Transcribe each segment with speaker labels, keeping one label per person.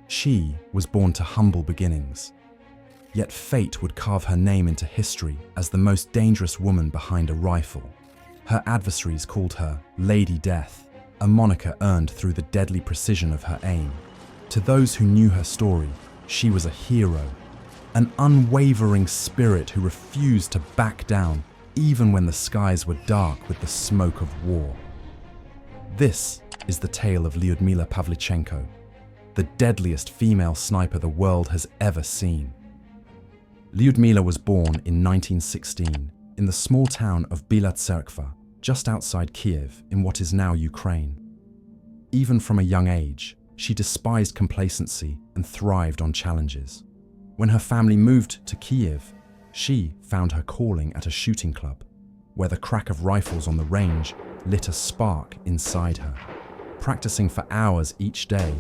Speaker 1: She was born to humble beginnings. Yet fate would carve her name into history as the most dangerous woman behind a rifle. Her adversaries called her Lady Death, a moniker earned through the deadly precision of her aim. To those who knew her story, she was a hero, an unwavering spirit who refused to back down even when the skies were dark with the smoke of war. This is the tale of Lyudmila Pavlichenko, the deadliest female sniper the world has ever seen. Lyudmila was born in 1916 in the small town of Bila Tserkva, just outside Kiev in what is now Ukraine. Even from a young age, she despised complacency and thrived on challenges. When her family moved to Kiev, she found her calling at a shooting club, where the crack of rifles on the range lit a spark inside her. Practicing for hours each day,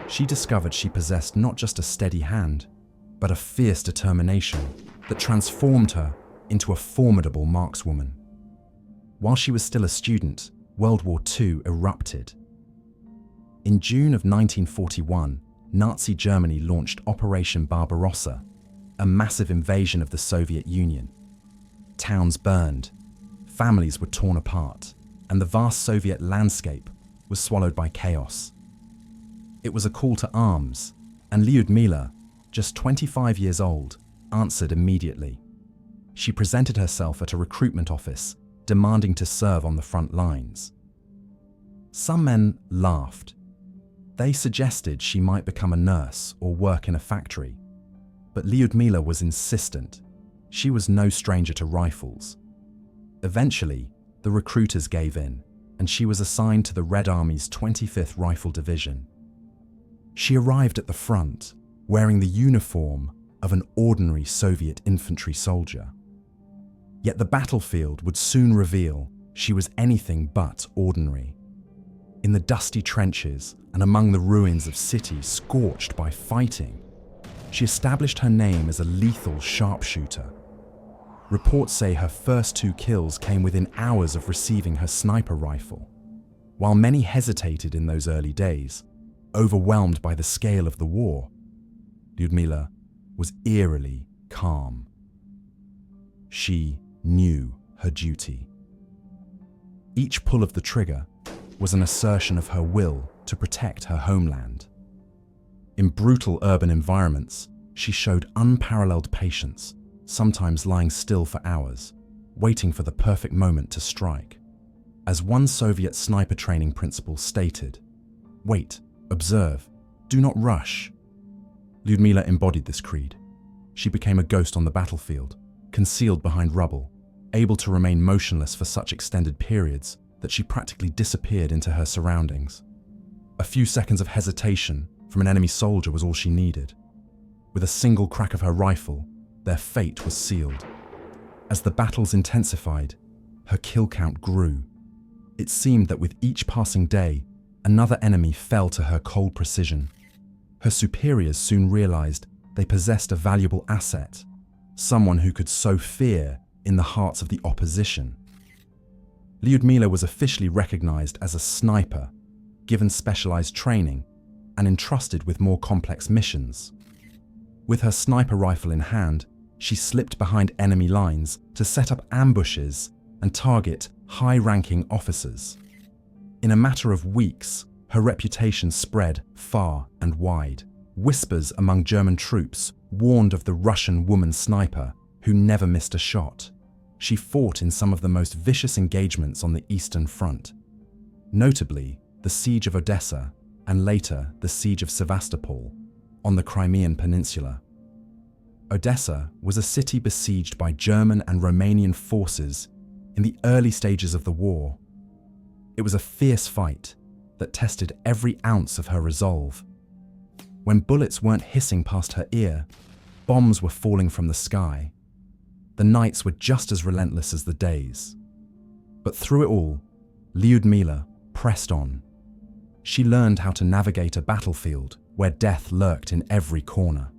Speaker 1: she discovered she possessed not just a steady hand, but a fierce determination that transformed her into a formidable markswoman. While she was still a student, World War II erupted. In June of 1941, Nazi Germany launched Operation Barbarossa, a massive invasion of the Soviet Union. Towns burned, families were torn apart, and the vast Soviet landscape was swallowed by chaos. It was a call to arms, and Lyudmila, just 25 years old, answered immediately. She presented herself at a recruitment office, demanding to serve on the front lines. Some men laughed. They suggested she might become a nurse or work in a factory. But Lyudmila was insistent. She was no stranger to rifles. Eventually, the recruiters gave in, and she was assigned to the Red Army's 25th Rifle Division. She arrived at the front, wearing the uniform of an ordinary Soviet infantry soldier. Yet the battlefield would soon reveal she was anything but ordinary. In the dusty trenches and among the ruins of cities scorched by fighting, she established her name as a lethal sharpshooter. Reports say her first 2 kills came within hours of receiving her sniper rifle. While many hesitated in those early days, overwhelmed by the scale of the war, Lyudmila was eerily calm. She knew her duty. Each pull of the trigger was an assertion of her will to protect her homeland. In brutal urban environments, she showed unparalleled patience, sometimes lying still for hours, waiting for the perfect moment to strike. As one Soviet sniper training principle stated, "Wait, observe, do not rush." Lyudmila embodied this creed. She became a ghost on the battlefield, concealed behind rubble, able to remain motionless for such extended periods that she practically disappeared into her surroundings. A few seconds of hesitation from an enemy soldier was all she needed. With a single crack of her rifle, their fate was sealed. As the battles intensified, her kill count grew. It seemed that with each passing day, another enemy fell to her cold precision. Her superiors soon realized they possessed a valuable asset, someone who could sow fear in the hearts of the opposition. Lyudmila was officially recognized as a sniper, given specialized training, and entrusted with more complex missions. With her sniper rifle in hand, she slipped behind enemy lines to set up ambushes and target high-ranking officers. In a matter of weeks, her reputation spread far and wide. Whispers among German troops warned of the Russian woman sniper who never missed a shot. She fought in some of the most vicious engagements on the Eastern Front, notably the Siege of Odessa and later the Siege of Sevastopol on the Crimean Peninsula. Odessa was a city besieged by German and Romanian forces in the early stages of the war. It was a fierce fight that tested every ounce of her resolve. When bullets weren't hissing past her ear, bombs were falling from the sky. The nights were just as relentless as the days. But through it all, Lyudmila pressed on. She learned how to navigate a battlefield where death lurked in every corner.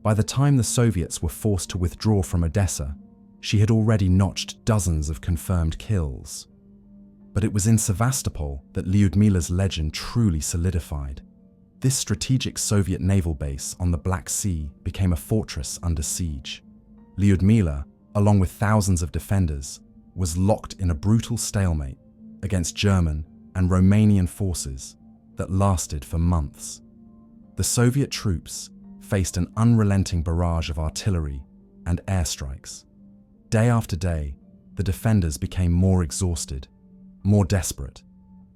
Speaker 1: By the time the Soviets were forced to withdraw from Odessa, she had already notched dozens of confirmed kills. But it was in Sevastopol that Lyudmila's legend truly solidified. This strategic Soviet naval base on the Black Sea became a fortress under siege. Lyudmila, along with thousands of defenders, was locked in a brutal stalemate against German and Romanian forces that lasted for months. The Soviet troops faced an unrelenting barrage of artillery and airstrikes. Day after day, the defenders became more exhausted, more desperate.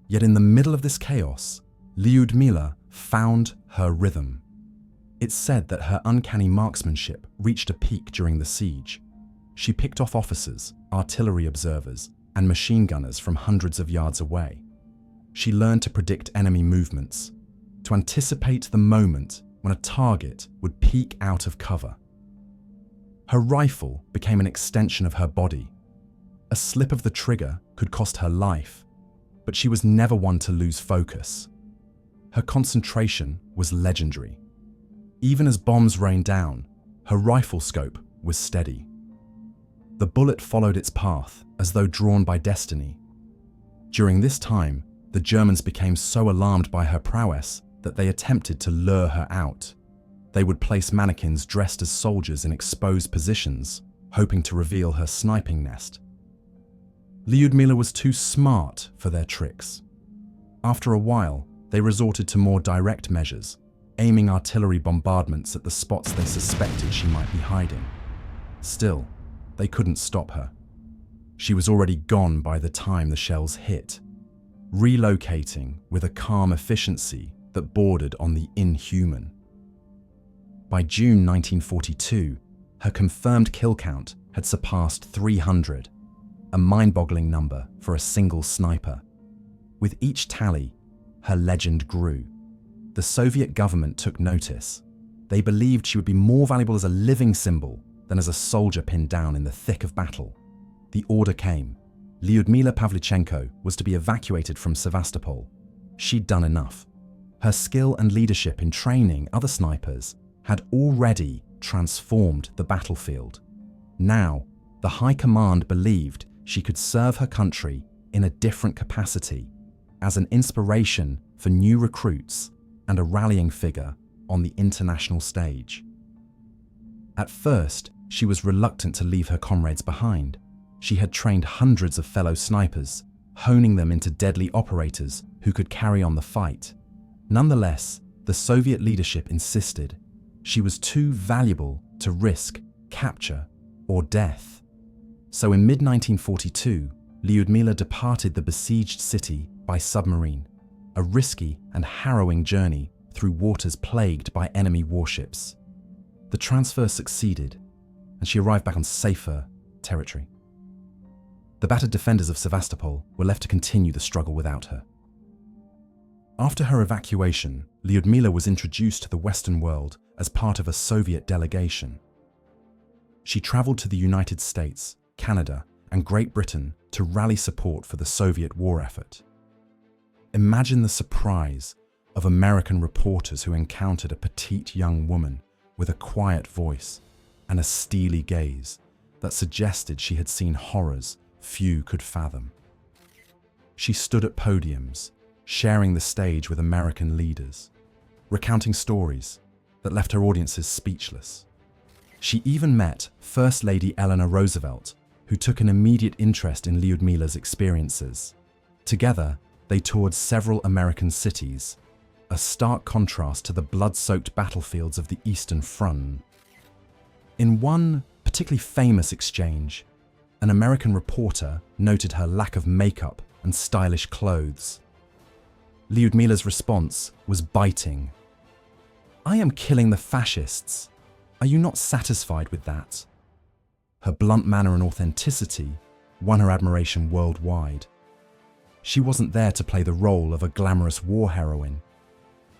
Speaker 1: Yet in the middle of this chaos, Lyudmila found her rhythm. It's said that her uncanny marksmanship reached a peak during the siege. She picked off officers, artillery observers, and machine gunners from hundreds of yards away. She learned to predict enemy movements, to anticipate the moment when a target would peek out of cover. Her rifle became an extension of her body. A slip of the trigger could cost her life, but she was never one to lose focus. Her concentration was legendary. Even as bombs rained down, her rifle scope was steady. The bullet followed its path as though drawn by destiny. During this time, the Germans became so alarmed by her prowess that they attempted to lure her out. They would place mannequins dressed as soldiers in exposed positions, hoping to reveal her sniping nest. Lyudmila was too smart for their tricks. After a while, they resorted to more direct measures, aiming artillery bombardments at the spots they suspected she might be hiding. Still, they couldn't stop her. She was already gone by the time the shells hit, relocating with a calm efficiency that bordered on the inhuman. By June 1942, her confirmed kill count had surpassed 300, a mind-boggling number for a single sniper. With each tally, her legend grew. The Soviet government took notice. They believed she would be more valuable as a living symbol than as a soldier pinned down in the thick of battle. The order came. Lyudmila Pavlichenko was to be evacuated from Sevastopol. She'd done enough. Her skill and leadership in training other snipers had already transformed the battlefield. Now, the High Command believed she could serve her country in a different capacity, as an inspiration for new recruits and a rallying figure on the international stage. At first, she was reluctant to leave her comrades behind. She had trained hundreds of fellow snipers, honing them into deadly operators who could carry on the fight. Nonetheless, the Soviet leadership insisted she was too valuable to risk capture or death. So in mid-1942, Lyudmila departed the besieged city by submarine, a risky and harrowing journey through waters plagued by enemy warships. The transfer succeeded, and she arrived back on safer territory. The battered defenders of Sevastopol were left to continue the struggle without her. After her evacuation, Lyudmila was introduced to the Western world as part of a Soviet delegation. She traveled to the United States, Canada, and Great Britain to rally support for the Soviet war effort. Imagine the surprise of American reporters who encountered a petite young woman with a quiet voice and a steely gaze that suggested she had seen horrors few could fathom. She stood at podiums, sharing the stage with American leaders, recounting stories that left her audiences speechless. She even met First Lady Eleanor Roosevelt, who took an immediate interest in Lyudmila's experiences. Together, they toured several American cities, a stark contrast to the blood-soaked battlefields of the Eastern Front. In one particularly famous exchange, an American reporter noted her lack of makeup and stylish clothes. Lyudmila's response was biting. "I am killing the fascists. Are you not satisfied with that?" Her blunt manner and authenticity won her admiration worldwide. She wasn't there to play the role of a glamorous war heroine.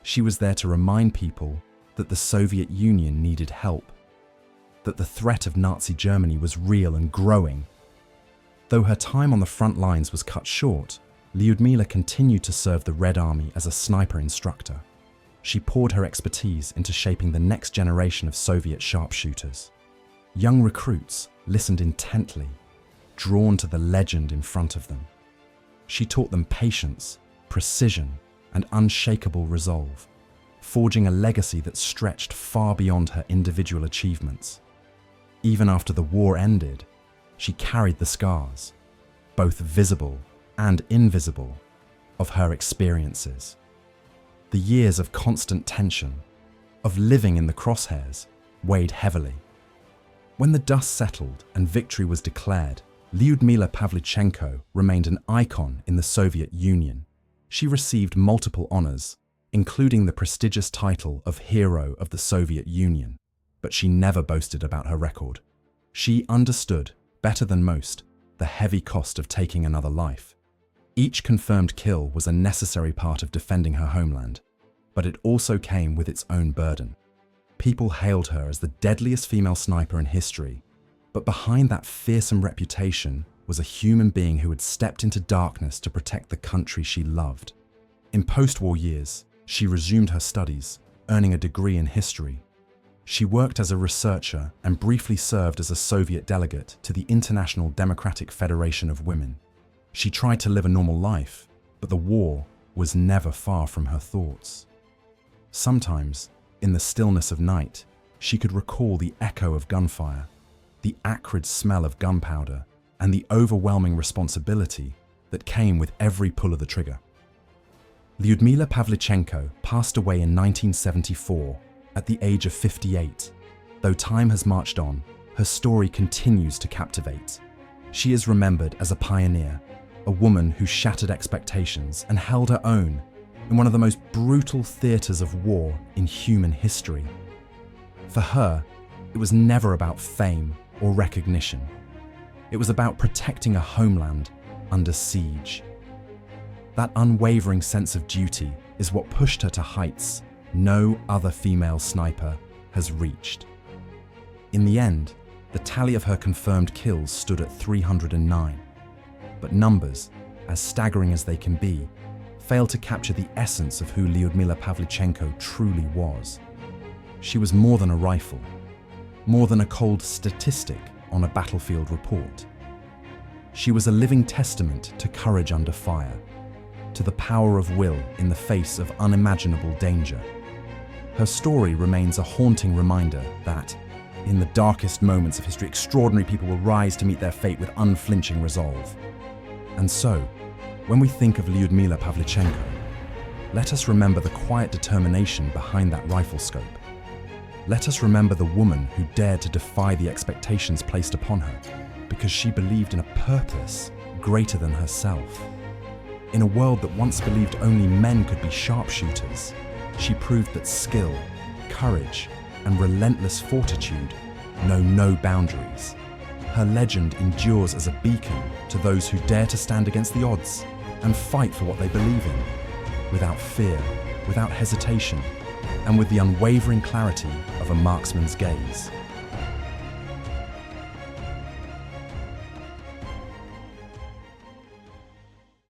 Speaker 1: She was there to remind people that the Soviet Union needed help, that the threat of Nazi Germany was real and growing. Though her time on the front lines was cut short, Lyudmila continued to serve the Red Army as a sniper instructor. She poured her expertise into shaping the next generation of Soviet sharpshooters. Young recruits listened intently, drawn to the legend in front of them. She taught them patience, precision, and unshakable resolve. forging a legacy that stretched far beyond her individual achievements. Even after the war ended, she carried the scars, both visible and invisible, of her experiences. The years of constant tension, of living in the crosshairs, weighed heavily. When the dust settled and victory was declared, Lyudmila Pavlichenko remained an icon in the Soviet Union. She received multiple honors, including the prestigious title of Hero of the Soviet Union, but she never boasted about her record. She understood, better than most, the heavy cost of taking another life. Each confirmed kill was a necessary part of defending her homeland, but it also came with its own burden. People hailed her as the deadliest female sniper in history, but behind that fearsome reputation was a human being who had stepped into darkness to protect the country she loved. In post-war years, she resumed her studies, earning a degree in history. She worked as a researcher and briefly served as a Soviet delegate to the International Democratic Federation of Women. She tried to live a normal life, but the war was never far from her thoughts. Sometimes, in the stillness of night, she could recall the echo of gunfire, the acrid smell of gunpowder, and the overwhelming responsibility that came with every pull of the trigger. Lyudmila Pavlichenko passed away in 1974 at the age of 58. Though time has marched on, her story continues to captivate. She is remembered as a pioneer, a woman who shattered expectations and held her own in one of the most brutal theaters of war in human history. For her, it was never about fame or recognition. It was about protecting a homeland under siege. That unwavering sense of duty is what pushed her to heights no other female sniper has reached. In the end, the tally of her confirmed kills stood at 309. But numbers, as staggering as they can be, fail to capture the essence of who Lyudmila Pavlichenko truly was. She was more than a rifle, more than a cold statistic on a battlefield report. She was a living testament to courage under fire, to the power of will in the face of unimaginable danger. Her story remains a haunting reminder that, in the darkest moments of history, extraordinary people will rise to meet their fate with unflinching resolve. And so, when we think of Lyudmila Pavlichenko, let us remember the quiet determination behind that rifle scope. Let us remember the woman who dared to defy the expectations placed upon her because she believed in a purpose greater than herself. In a world that once believed only men could be sharpshooters, she proved that skill, courage, and relentless fortitude know no boundaries. Her legend endures as a beacon to those who dare to stand against the odds and fight for what they believe in, without fear, without hesitation, and with the unwavering clarity of a marksman's gaze.